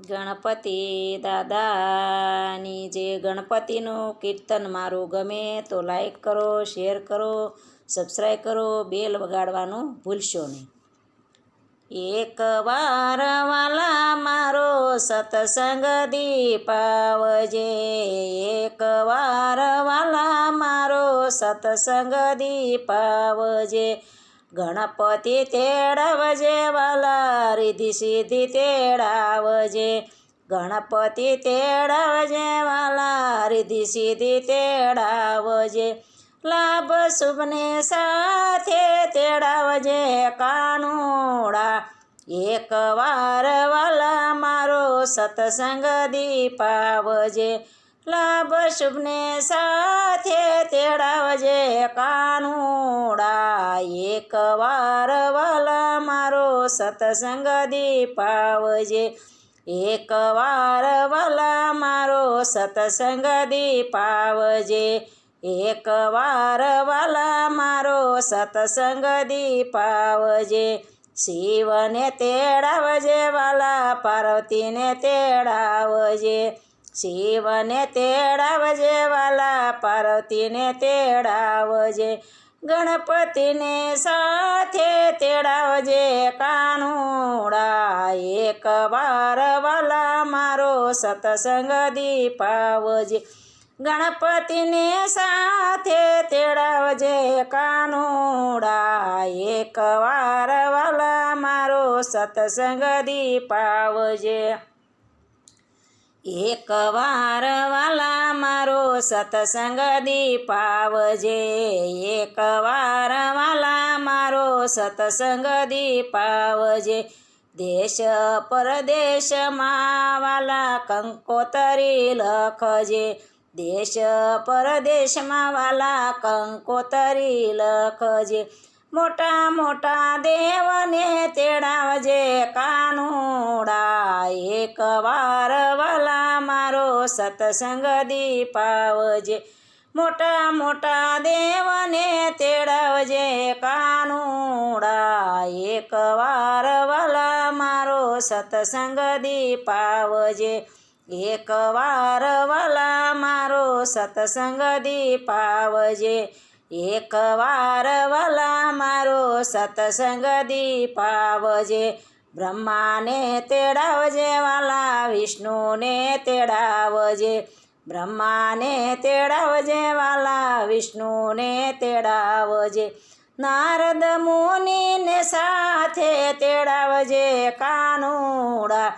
ગણપતિ દાદાની જે ગણપતિનું કીર્તન મારું ગમે તો લાઈક કરો, શેર કરો, સબસ્ક્રાઈબ કરો, બેલ વગાડવાનું ભૂલશો નહીં. એક વાર વાલા મારો સત્સંગ દીપાવજે, એક વાર વાલા મારો સત્સંગ દીપાવજે. ગણપતિ તેડાવજે વાલા, રીધિ સિદ્ધિ તેડાવજે. ગણપતિ તેડાવજે વાલા, રીધિ સિદ્ધિ તેડાવજે. લાભ શુભને સાથે તેડાવજે કાનુડા. એક વાર વાલા મારો સત્સંગ દીપાવજે. લાભ શુભને સાથે તેડાવજે કાનુડા. એક વાર વાલા મારો સત્સંગ દીપાવજે. એક વાર વાલા મારો સત્સંગ દીપાવજે. એક વાર વાલા મારો સત્સંગ દીપાવજે. શિવને તેડાવજે વાલા, પાર્વતીને તેડાવજે. શિવને તેડાવજે વાલા, પાર્વતીને તેડાવજે. ગણપતિને સાથે તેડાવજે કાનુડા. એક વાર વાલા મારો સત્સંગ દીપાવજે. ગણપતિને સાથે તેડાવજે કાનુડા. એક વાર વાલા મારો સત્સંગ દીપાવજે. એક વાર વાલા મારો સત્સંગ દીપાવજે. એક વાર વાલા મારો સત્સંગ દીપાવજે. દેશ પરદેશમાં વાલા કંકોતરી લખજે. દેશ પરદેશમાં વાલા કંકોતરી લખજે. મોટા મોટા દેવને તેડાવજે કાનુડા. એક વાર વાલા મારો સત્સંગ દીપાવજે. મોટા મોટા દેવને તેડાવજે કાનુડા. એક વાર વાલા મારો સત્સંગ દીપાવજે. એક વાર વાલા મારો સત્સંગ દીપાવજે. એક વાર વાલા મારો સત્સંગ દીપાવજે. બ્રહ્માને તેડાવજે વાલા, વિષ્ણુને તેડાવજે. બ્રહ્માને તેડાવજે વાલા, વિષ્ણુને તેડાવજે. નારદ મુનિને સાથે તેડાવજે કાનુડા.